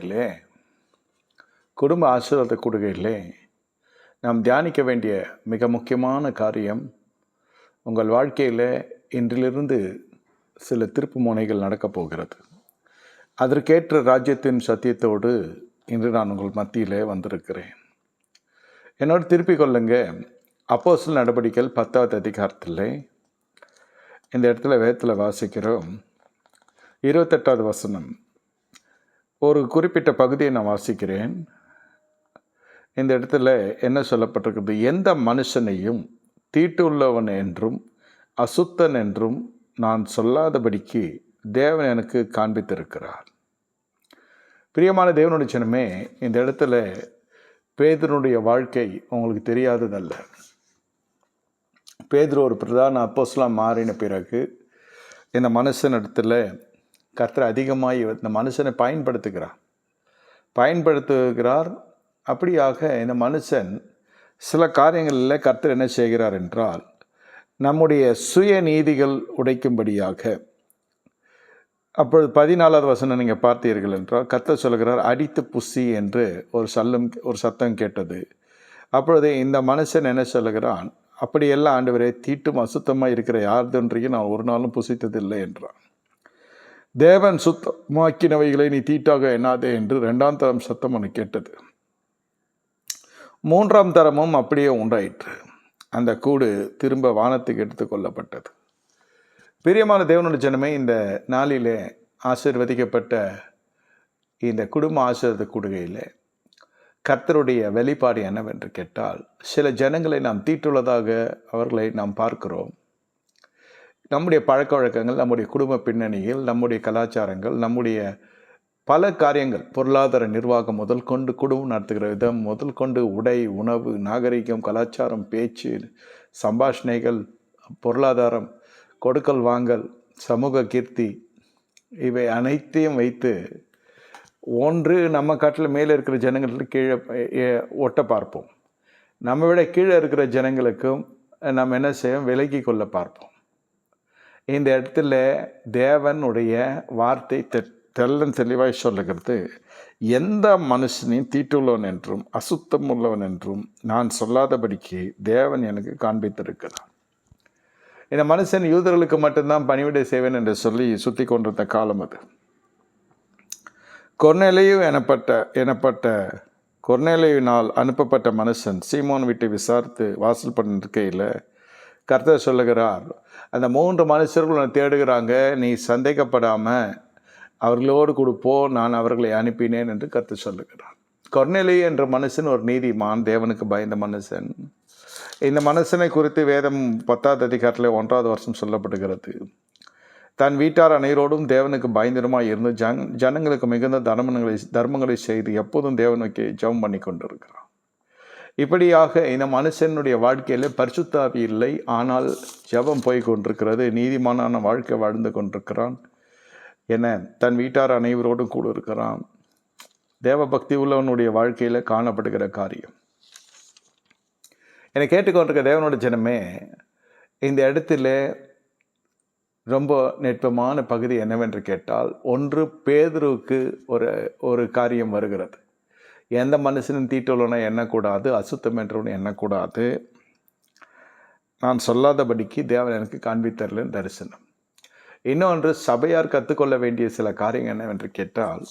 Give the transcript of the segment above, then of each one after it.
இல்லை குடும்ப ஆசீர்வாத கூடுகையிலே நாம் தியானிக்க வேண்டிய மிக முக்கியமான காரியம், உங்கள் வாழ்க்கையில் இன்றிலிருந்து சில திருப்பு முனைகள் நடக்கப் போகிறது. அதற்கேற்ற ராஜ்யத்தின் சத்தியத்தோடு இன்று நான் உங்கள் மத்தியிலே வந்திருக்கிறேன். என்னோடு திருப்பிக் கொள்ளுங்க. அப்போஸ்தலர் நடபடிக்கைகள் 10வது அதிகாரத்தில் இந்த இடத்துல வேதத்தில் வாசிக்கிறோம். 28வது வசனம். ஒரு குறிப்பிட்ட பகுதியை நான் வாசிக்கிறேன். இந்த இடத்துல என்ன சொல்லப்பட்டிருக்கிறது? எந்த மனுஷனையும் தீட்டுள்ளவன் என்றும் அசுத்தன் என்றும் நான் சொல்லாதபடிக்கு தேவன் எனக்கு காண்பித்திருக்கிறார். பிரியமான தேவனுடைய ஜனமே, இந்த இடத்துல பேதுருனுடைய வாழ்க்கை உங்களுக்கு தெரியாததல்ல. பேதுரு ஒரு பிரதான அப்போஸ்தலனாக மாறின பிறகு இந்த மனுஷனிடத்தில் கர்த்தர் அதிகமாய் இந்த மனுஷனை பயன்படுத்துகிறார். அப்படியாக இந்த மனுஷன் சில காரியங்களில் கர்த்தர் என்ன செய்கிறார் என்றால், நம்முடைய சுய நீதிகள் உடைக்கும்படியாக. அப்பொழுது 14வது வசனம் நீங்கள் பார்த்தீர்கள் என்றால், கர்த்தர் சொல்கிறார், அடித்து புசி என்று ஒரு சத்தம் கேட்டது. அப்பொழுது இந்த மனுஷன் என்ன சொல்லுகிறான்? அப்படியெல்லாம் ஆண்டவரே, தீட்டும் அசுத்தமாக இருக்கிற யார்தொன்றையும் நான் ஒரு நாளும் புசித்ததில்லை என்றான். தேவன் சுத்தமாக்கினவைகளை நீ தீட்டாக எண்ணாதே என்று 2ஆம் தரம் சத்தம் ஒன்று கேட்டது. 3ஆம் தரமும் அப்படியே உண்டாயிற்று. அந்த கூடு திரும்ப வானத்துக்கு எடுத்து கொள்ளப்பட்டது. பிரியமான தேவனுடைய ஜனமே, இந்த நாளிலே ஆசீர்வதிக்கப்பட்ட இந்த குடும்ப ஆசீர்வாத கூடுகையில் கர்த்தருடைய வெளிப்பாடு என்னவென்று கேட்டால், சில ஜனங்களை நாம் தீட்டுள்ளதாக அவர்களை நாம் பார்க்கிறோம். நம்முடைய பழக்க வழக்கங்கள், நம்முடைய குடும்ப பின்னணிகள், நம்முடைய கலாச்சாரங்கள், நம்முடைய பல காரியங்கள், பொருளாதார நிர்வாகம் முதல் கொண்டு, குடும்பம் நடத்துகிற விதம் முதல் கொண்டு, உடை, உணவு, நாகரிகம், கலாச்சாரம், பேச்சு, சம்பாஷணைகள், பொருளாதாரம், கொடுக்கல் வாங்கல், சமூக கீர்த்தி, இவை அனைத்தையும் வைத்து ஒன்று நம்ம காட்டில் மேலே இருக்கிற ஜனங்களுக்கு கீழே ஒட்ட பார்ப்போம். நம்ம விட கீழே இருக்கிற ஜனங்களுக்கும் நம்ம என்ன செய்வோம்? விலகி கொள்ள பார்ப்போம். இந்த இடத்துல தேவனுடைய வார்த்தை தெள்ளன் தெளிவாய் சொல்லுகிறது, எந்த மனுஷனையும் தீட்டுள்ளவன் என்றும் அசுத்தம் உள்ளவன் என்றும் நான் சொல்லாதபடிக்கு தேவன் எனக்கு காண்பித்திருக்கிறார். இந்த மனுஷன் யூதர்களுக்கு மட்டும்தான் பணிவிடை செய்வேன் என்று சொல்லி சுற்றி கொண்டிருந்த காலம் அது. கொர்நேலியு எனப்பட்ட கொர்நேலியுவினால் அனுப்பப்பட்ட மனுஷன் சீமோன் வீட்டை விசாரித்து வாசல் பண்ணிருக்கையில் கர்த்தர் சொல்லுகிறார், அந்த 3 மனுஷர்கள் தேடுகிறாங்க, நீ சந்தேகப்படாமல் அவர்களோடு கொடுப்போ, நான் அவர்களை அனுப்பினேன் என்று கர்த்தர் சொல்லுகிறார். கொர்நேலியு என்ற மனுஷன் ஒரு நீதிமான், தேவனுக்கு பயந்த மனுஷன். இந்த மனுஷனை குறித்து வேதம் 10வது அதிகாரத்தில் 1வது வருஷம் சொல்லப்படுகிறது. தன் வீட்டார் அனைவரோடும் தேவனுக்கு பயங்கரமாக இருந்து ஜனங்களுக்கு மிகுந்த தர்மங்களை செய்து எப்போதும் தேவனுக்கு ஜெபம் பண்ணி கொண்டிருக்கிறான். இப்படியாக இந்த மனுஷனுடைய வாழ்க்கையில் பரிசுத்த ஆவி இல்லை, ஆனால் ஜெபம் போய் கொண்டிருக்கிறது. நீதிமானான வாழ்க்கை வாழ்ந்து கொண்டிருக்கிறான். தன் வீட்டார் அனைவரோடும் கூட இருக்கிறான். தேவ பக்தி உள்ளவனுடைய வாழ்க்கையில் காணப்படுகிற காரியம். என்னை கேட்டுக்கொண்டிருக்க தேவனுடைய ஜனமே, இந்த இடத்துல ரொம்ப நெட்பமான பகுதி என்னவென்று கேட்டால், ஒன்று பேதுருவுக்கு ஒரு காரியம் வருகிறது. எந்த மனுஷனும் தீட்டுள்ளவனை எண்ணக்கூடாது, அசுத்தம் என்றவனை எண்ணக்கூடாது, நான் சொல்லாதபடிக்கு தேவன் எனக்கு காண்பித்தரலன்னு தரிசனம். இன்னொன்று, சபையார் கற்றுக்கொள்ள வேண்டிய சில காரியங்கள் என்னவென்று கேட்டால்,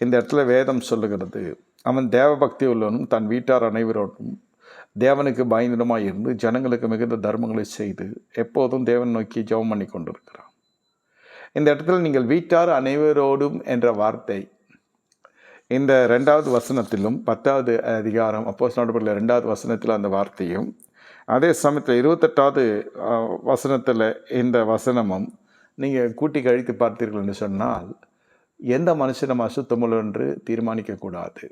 இந்த இடத்துல வேதம் சொல்லுகிறது, அவன் தேவ பக்தி உள்ளவனும் தன் வீட்டார் அனைவரோடும் தேவனுக்கு பயந்துடமாக இருந்து ஜனங்களுக்கு மிகுந்த தர்மங்களை செய்து எப்போதும் தேவன் நோக்கி ஜெபம் பண்ணி கொண்டிருக்கிறான். இந்த இடத்துல நீங்கள் வீட்டார் அனைவரோடும் என்ற வார்த்தை இந்த 2வது வசனத்திலும் 10வது அதிகாரம் அப்போஸ்தலர் நடபடிக்கைகள் 2வது வசனத்தில் அந்த வார்த்தையும், அதே சமயத்தில் 28வது வசனத்தில் இந்த வசனமும் நீங்கள் கூட்டி கழித்து பார்த்தீர்கள் என்று சொன்னால், எந்த மனுஷனும் அசுத்தமுள்ள என்று தீர்மானிக்கக்கூடாது,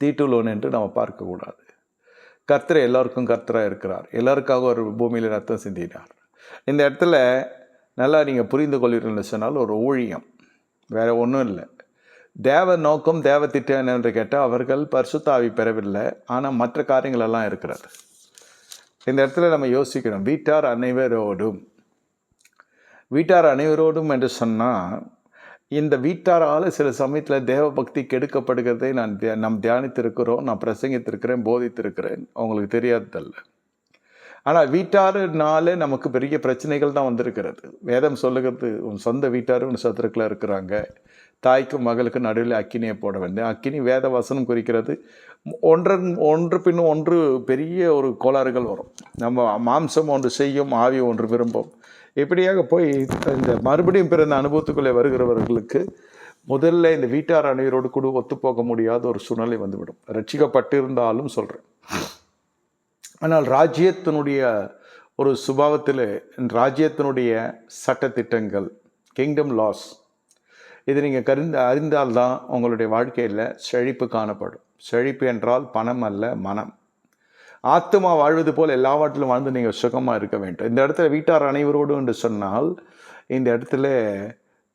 தீட்டுள்ளவன் என்று நம்ம பார்க்கக்கூடாது. கர்த்தர் எல்லாருக்கும் கர்த்தராக இருக்கிறார். எல்லாருக்காக ஒரு பூமியில் ரத்தம் சிந்தினார். இந்த இடத்துல நல்லா நீங்கள் புரிந்து கொள்வீர்கள்னு சொன்னால், ஒரு ஊழியம் வேறு ஒன்றும் இல்லை. தேவ நோக்கம், தேவ திட்டம் என்னென்று கேட்டால், அவர்கள் பரிசுத்த ஆவி பெறவில்லை, ஆனால் மற்ற காரியங்களெல்லாம் இருக்கிறது. இந்த இடத்துல நம்ம யோசிக்கணும். வீட்டார் அனைவரோடும் என்று சொன்னால், இந்த வீட்டாரால் சில சமயத்தில் தேவ பக்தி கெடுக்கப்படுகிறதை நாம் தியானித்திருக்கிறோம், நான் பிரசங்கித்திருக்கிறேன், போதித்திருக்கிறேன், அவங்களுக்கு தெரியாததல்ல. ஆனால் வீட்டாருனால நமக்கு பெரிய பிரச்சனைகள் தான் வந்திருக்கிறது. வேதம் சொல்லுகிறது, உன் சொந்த வீட்டார் உன் சத்துருக்கள் இருக்கிறாங்க, தாய்க்கும் மகளுக்கு நடுவில் அக்கினியை போட வேண்டிய அக்கினி வேத வசனம் குறிக்கிறது. ஒன்று பின்னும் ஒன்று பெரிய ஒரு கோளாறுகள் வரும். நம்ம மாம்சம் ஒன்று செய்யும், ஆவி ஒன்று விரும்பும். இப்படியாக போய் இந்த மறுபடியும் பிறந்த அனுபவத்துக்குள்ளே வருகிறவர்களுக்கு முதல்ல இந்த வீட்டார் அனைவரோடு கூட ஒத்துப்போக முடியாத ஒரு சூழ்நிலை வந்துவிடும். ரட்சிக்கப்பட்டிருந்தாலும் சொல்கிறேன். ஆனால் ராஜ்யத்தினுடைய ஒரு சுபாவத்தில் ராஜ்யத்தினுடைய சட்டத்திட்டங்கள், கிங்டம் லாஸ், இது நீங்கள் அறிந்தால்தான் உங்களுடைய வாழ்க்கையில் செழிப்பு காணப்படும். செழிப்பு என்றால் பணம் அல்ல, மனம். ஆத்மா வாழ்வது போல் எல்லாவற்றிலும் வாழ்ந்து நீங்கள் சுகமாக இருக்க வேண்டும். இந்த இடத்துல வீட்டார் அனைவரோடு என்று சொன்னால் இந்த இடத்துல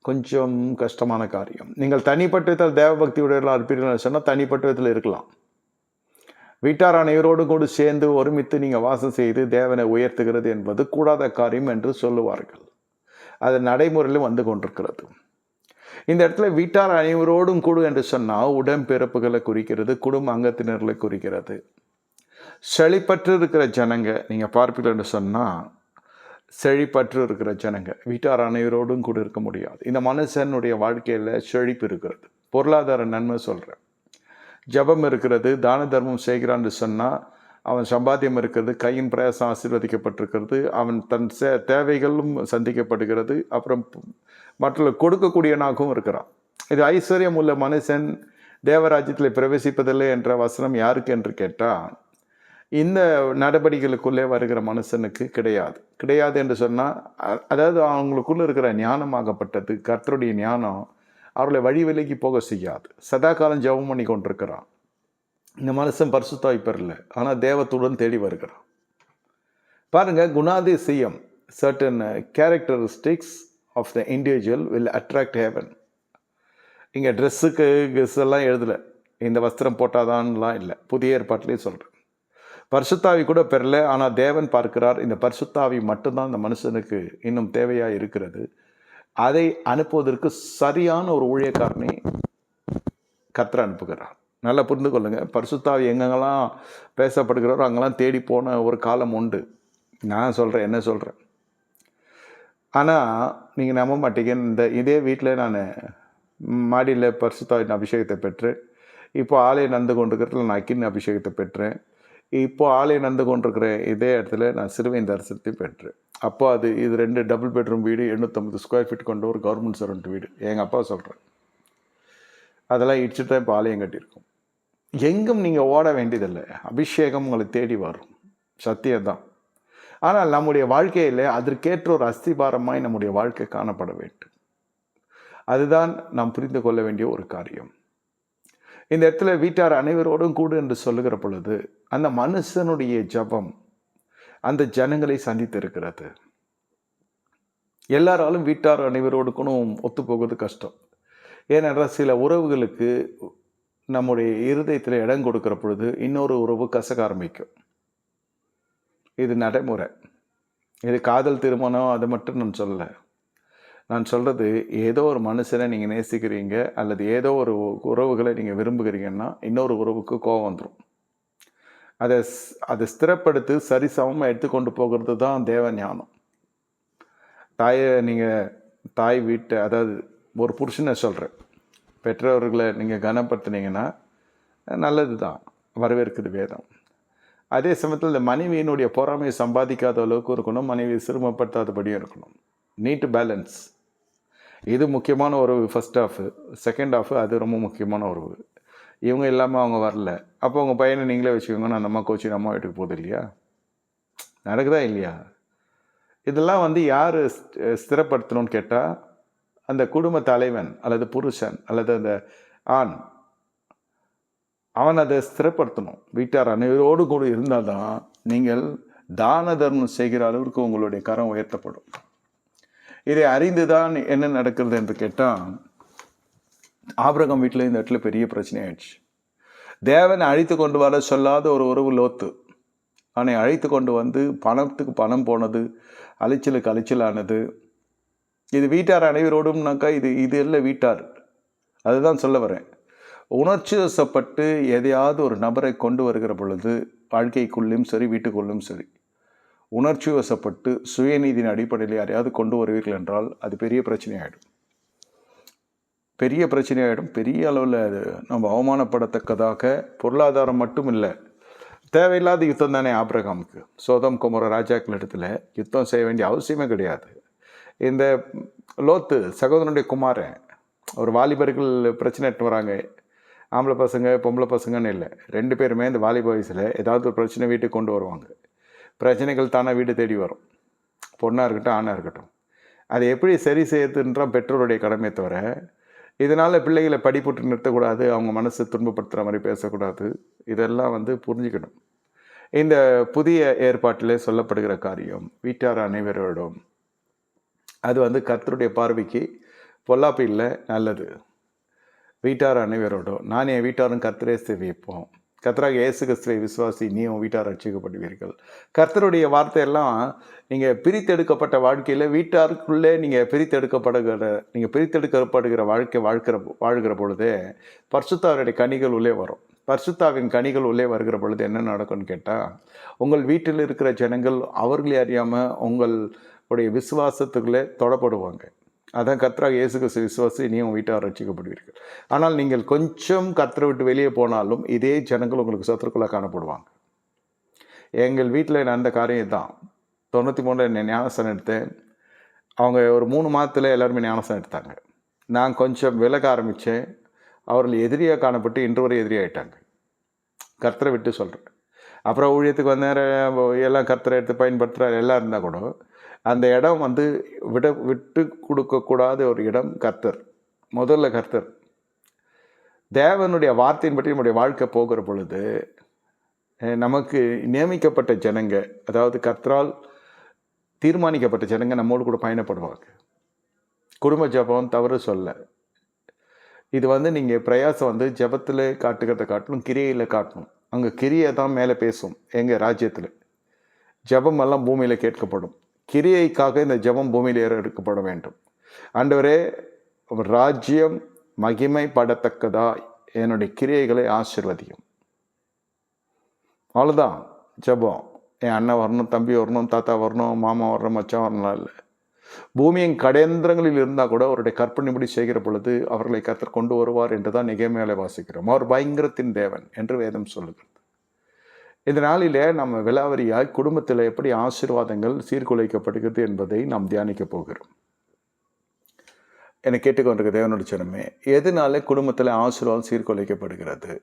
கொஞ்சம் கஷ்டமான காரியம். நீங்கள் தனிப்பட்ட தேவபக்தியுடைய இருப்பீர்கள் சொன்னால் தனிப்பட்ட விதத்தில் இருக்கலாம். வீட்டார் அனைவரோடு கூட சேர்ந்து ஒருமித்து நீங்கள் வாசம் செய்து தேவனை உயர்த்துகிறது என்பது கூடாத காரியம் என்று சொல்லுவார்கள். அது நடைமுறையில் வந்து கொண்டிருக்கிறது. இந்த இடத்துல வீட்டார் அனைவரோடும் கூடு என்று சொன்னால் உடன்பிறப்புகளை குறிக்கிறது, குடும்ப அங்கத்தினர்களை குறிக்கிறது. செழிப்பற்று இருக்கிற ஜனங்க நீங்கள் பார்ப்பீர்கள் என்று சொன்னால், செழிப்பற்று இருக்கிற ஜனங்க வீட்டார் அனைவரோடும் கூட இருக்க முடியாது. இந்த மனுஷனுடைய வாழ்க்கையில் செழிப்பு இருக்கிறது, பொருளாதார நன்மை சொல்கிறேன், ஜபம் இருக்கிறது, தான தர்மம் செய்கிறான்னு சொன்னால் அவன் சம்பாத்தியம் இருக்கிறது, கையின் பிரயாசம் ஆசீர்வதிக்கப்பட்டிருக்கிறது, அவன் தன் தேவைகளும் சந்திக்கப்படுகிறது, அப்புறம் மற்ற கொடுக்கக்கூடியனாகவும் இருக்கிறான். இது ஐஸ்வர்யம் உள்ள மனுஷன் தேவராஜ்யத்தில் பிரவேசிப்பதில்லை என்ற வசனம் யாருக்கு என்று கேட்டால், இந்த நடவடிக்கைகளுக்குள்ளே வருகிற மனுஷனுக்கு கிடையாது என்று சொன்னால், அதாவது அவங்களுக்குள்ளே இருக்கிற ஞானமாகப்பட்டது, கர்த்தருடைய ஞானம் அவர்களை வழி விலகி போக செய்யாது. சதா காலம் ஜெபம் பண்ணி கொண்டிருக்கிறான். இந்த மனுஷன் பரிசுத்தாய் பெறல, ஆனால் தேவத்துடன் தேடி வருகிறான். பாருங்கள், குணாதிசயம், certain characteristics of the individual will attract heaven. இங்கே ட்ரெஸ்ஸுக்கு எல்லாம் எழுதலை, இந்த வஸ்திரம் போட்டாதான்லாம் இல்லை, புதிய ஏற்பாட்டிலே சொல்கிறேன். பரிசுத்தாவி கூட பெறல, ஆனால் தேவன் பார்க்கிறார், இந்த பரிசுத்தாவி மட்டும்தான் இந்த மனுஷனுக்கு இன்னும் தேவையாக இருக்கிறது. அதை அனுப்புவதற்கு சரியான ஒரு ஊழியக்காரனை கர்த்தர் அனுப்புகிறார். நல்லா புரிந்து கொள்ளுங்கள். பரிசுத்தாவி எங்கெங்கெல்லாம் பேசப்படுகிறாரோ அங்கெல்லாம் தேடி போன ஒரு காலம் உண்டு. நான் சொல்கிறேன், என்ன சொல்கிறேன். ஆனால் நீங்கள் நம்ப மாட்டீங்க, இதே வீட்டில் நான் மாடியில் பரிசுத்தாவின் அபிஷேகத்தை பெற்றேன். இப்போ ஆலயம் நடந்து கொண்டிருக்கிறதுல நான் அக்கினி அபிஷேகத்தை பெற்றேன். இப்போ ஆலயம் நடந்து கொண்டிருக்கிற இதே இடத்துல நான் சிறுவையின் தரிசனத்தையும் பெற்றேன். அப்போ இது 2 டபுள் பெட்ரூம் வீடு, 850 ஸ்கொயர் ஃபீட் கொண்ட ஒரு கவர்மெண்ட் சர்வெண்ட் வீடு. எங்கள் அப்பா சொல்கிறேன், அதெல்லாம் இடிச்சுட்டு தான் இப்போ ஆலயம் கட்டியிருக்கோம். எங்கும் நீங்கள் ஓட வேண்டியதில்லை, அபிஷேகம் உங்களை தேடி வரும், சத்தியம்தான். ஆனால் நம்முடைய வாழ்க்கையில் அதற்கேற்ற ஒரு அஸ்திபாரமாய் நம்முடைய வாழ்க்கை காணப்பட வேண்டும். அதுதான் நாம் புரிந்து கொள்ள வேண்டிய ஒரு காரியம். இந்த இடத்துல வீட்டார் அனைவரோடும் கூடு என்று சொல்லுகிற பொழுது அந்த மனுஷனுடைய ஜபம் அந்த ஜனங்களை சந்தித்திருக்கிறது. எல்லாராலும் வீட்டார் அனைவரோடு கூட ஒத்துப்போகிறது கஷ்டம். ஏனென்றால் சில உறவுகளுக்கு நம்முடைய இருதயத்தில் இடம் கொடுக்கிற பொழுது இன்னொரு உறவு கசக்க ஆரம்பிக்கும். இது நடைமுறை. இது காதல் திருமணம் அது மட்டும் நான் சொல்லலை. நான் சொல்கிறது, ஏதோ ஒரு மனுஷனை நீங்கள் நேசிக்கிறீங்க அல்லது ஏதோ ஒரு உறவுகளை நீங்கள் விரும்புகிறீங்கன்னா இன்னொரு உறவுக்கு கோபம் வந்துடும். அதை ஸ்திரப்படுத்தி சரிசமமாக எடுத்துக்கொண்டு போகிறது தான் தேவ ஞானம். தாய் வீட்டை, அதாவது ஒரு புருஷனை சொல்கிறேன், பெற்றவர்களை நீங்கள் கனப்படுத்தினீங்கன்னா நல்லது தான், வரவேற்குது வேதம். அதே சமயத்தில் இந்த மனைவியினுடைய பொறாமையை சம்பாதிக்காத அளவுக்கு இருக்கணும், மனைவியை சிரமப்படுத்தாதபடியும் இருக்கணும். Need balance. இது முக்கியமான உறவு. ஃபர்ஸ்ட் ஹாஃபு, செகண்ட் ஹாஃபு அது ரொம்ப முக்கியமான உறவு. இவங்க இல்லாமல் அவங்க வரல, அப்போ உங்கள் பையனை நீங்களே வச்சுக்கோங்க, நான் அம்மா கோச்சு அம்மா வீட்டுக்கு போகுது இல்லையா, நடக்குதா இல்லையா? இதெல்லாம் யார் ஸ்திரப்படுத்தணும்னு கேட்டால் அந்த குடும்ப தலைவன் அல்லது புருஷன் அல்லது அந்த ஆண், அவன் அதை ஸ்திரப்படுத்தணும். வீட்டார் அனைவரோடு கூட இருந்தால் தான் நீங்கள் தான தர்மம் செய்கிற அளவிற்கு உங்களுடைய கரம் உயர்த்தப்படும். இதை அறிந்து தான் என்ன நடக்கிறது என்று கேட்டால், ஆபிரகாம் வீட்டில் இந்த இடத்துல பெரிய பிரச்சனை ஆயிடுச்சு. தேவனை அழைத்து கொண்டு வர சொல்லாத ஒரு உறவு லோத்து. அவனை அழைத்து கொண்டு வந்து பணத்துக்கு பணம் போனது, அலைச்சலுக்கு அலைச்சலானது. இது வீட்டார் அனைவரோடும்னாக்கா இது இது இல்லை வீட்டார். அதுதான் சொல்ல வரேன். உணர்ச்சி வசப்பட்டு எதையாவது ஒரு நபரை கொண்டு வருகிற பொழுது, வாழ்க்கைக்குள்ளும் சரி வீட்டுக்குள்ளும் சரி, உணர்ச்சி வசப்பட்டு சுயநீதியின் அடிப்படையில் யாரையாவது கொண்டு வருவீர்கள் என்றால் அது பெரிய பிரச்சனையாயிடும். பெரிய பிரச்சனையாயிடும். பெரிய அளவில் அது நம்ம அவமானப்படத்தக்கதாக, பொருளாதாரம் மட்டும் இல்லை, தேவையில்லாத யுத்தம் தானே ஆபிரகாமுக்கு. சோதம் குமர ராஜாக்கள் இடத்துல யுத்தம் செய்ய வேண்டிய அவசியமே கிடையாது. இந்த லோத்து சகோதரனுடைய குமாரன், ஒரு வாலிபர்கள் பிரச்சனை எடுத்து வராங்க. ஆம்பளை பசங்க பொம்பளை பசங்கன்னு இல்லை, 2 பேருமே இந்த வாலிப வயசில் ஏதாவது ஒரு பிரச்சனை வீட்டுக்கு கொண்டு வருவாங்க. பிரச்சனைகள் தானே வீடு தேடி வரும், பொண்ணாக இருக்கட்டும் ஆணாக இருக்கட்டும். அதை எப்படி சரி செய்யறதுன்றால் பெற்றோருடைய கடமை தவிர, இதனால் பிள்ளைகளை படிப்புட்டு நிறுத்தக்கூடாது, அவங்க மனசை துன்பப்படுத்துகிற மாதிரி பேசக்கூடாது. இதெல்லாம் புரிஞ்சுக்கணும். இந்த புதிய ஏற்பாட்டிலே சொல்லப்படுகிற காரியம் வீட்டார் அனைவரோடும், அது கர்த்தருடைய பார்வைக்கு பொல்லாப்பு இல்லை, நல்லது. வீட்டார் அனைவரோடும், நான் என் வீட்டாரும் கர்த்தரே சேவிப்போம். கர்த்தராக இயேசு கிறிஸ்துவை விசுவாசி, நீயும் வீட்டார் ரட்சிக்கப்படுவீர்கள். கர்த்தருடைய வார்த்தையெல்லாம் நீங்கள் பிரித்தெடுக்கப்பட்ட வாழ்க்கையில் வீட்டாருக்குள்ளே நீங்கள் பிரித்தெடுக்கப்படுகிற வாழ்க்கை வாழ்கிற பொழுதே பரிசுத்தாவினுடைய கனிகள் உள்ளே வரும். பரிசுத்தாவின் கனிகள் உள்ளே வருகிற பொழுது என்ன நடக்கும்னு கேட்டால், உங்கள் வீட்டில் இருக்கிற ஜனங்கள் அவர்களே அறியாமல் உங்களுடைய விசுவாசத்துக்குள்ளே தொடப்படுவாங்க. அதான் கர்த்தராக இயேசு கிறிஸ்து விசுவாசி, நீயும் வீட்டார் ரட்சிக்கப்படுவீர்கள். ஆனால் நீங்கள் கொஞ்சம் கர்த்தரை விட்டு வெளியே போனாலும் இதே ஜனங்கள் உங்களுக்கு சத்துருக்களாக காணப்படுவாங்க. எங்கள் வீட்டில் நடந்த காரியம் தான். 93 ஞானஸ்தானம் எடுத்தேன். அவங்க ஒரு 3 மாதத்தில் எல்லாருமே ஞானஸ்தானம் எடுத்தாங்க. நான் கொஞ்சம் விலக ஆரம்பித்தேன். அவர்கள் எதிரியாக காணப்பட்டு இன்று வரை எதிரியாகிட்டாங்க. கர்த்தரை விட்டு சொல்கிறேன். அப்புறம் ஊழியத்துக்கு வந்தேன், எல்லாம் கர்த்தரை எடுத்து பயன்படுத்துகிறார் எல்லாம் இருந்தால் கூட அந்த இடம் விட்டு கொடுக்கக்கூடாத ஒரு இடம் கர்த்தர். முதல்ல கர்த்தர். தேவனுடைய வார்த்தையின்படி நம்முடைய வாழ்க்கை போகிற பொழுது நமக்கு நியமிக்கப்பட்ட ஜனங்க, அதாவது கர்த்தரால் தீர்மானிக்கப்பட்ட ஜனங்க நம்மோடு கூட பயணப்படுவாங்க. குடும்ப ஜபம் தவறு சொல்ல. இது நீங்கள் பிரயாசம் ஜபத்தில் காட்டுகிறத காட்டணும், கிரியையில் காட்டணும். அங்கே கிரியை தான் மேலே பேசும். எங்கள் ராஜ்யத்தில் ஜபம் எல்லாம் பூமியில் கேட்கப்படும். கிரியைக்காக இந்த ஜபம் பூமியில் எடுக்கப்பட வேண்டும். ஆண்டவரே, ராஜ்யம் மகிமைப்படத்தக்கதா என்னுடைய கிரியைகளை ஆசீர்வதியும். அவ்வளோதான் ஜபம். என் அண்ணன் வரணும், தம்பி வரணும், தாத்தா வரணும், மாமா வரணும், மச்சான் வரணும் இல்லை. பூமியின் கடையந்திரங்களில் இருந்தால் கூட அவருடைய கற்பனைப்படி செய்கிற பொழுது அவர்களை கர்த்தர் கொண்டு வருவார் என்று தான் நிகழ்மையாலே வாசிக்கிறோம். அவர் பயங்கரத்தின் தேவன் என்று வேதம் சொல்லுகிறது. இந்த நாளிலே நம்ம விலாவரியாய் குடும்பத்தில் எப்படி ஆசீர்வாதங்கள் சீர்குலைக்கப்படுகிறது என்பதை நாம் தியானிக்க போகிறோம். என்னை கேட்டுக்கொண்டிருக்க தேவனுடைய ஜனமே, எதனால குடும்பத்தில் ஆசீர்வாதம் சீர்குலைக்கப்படுகிறது?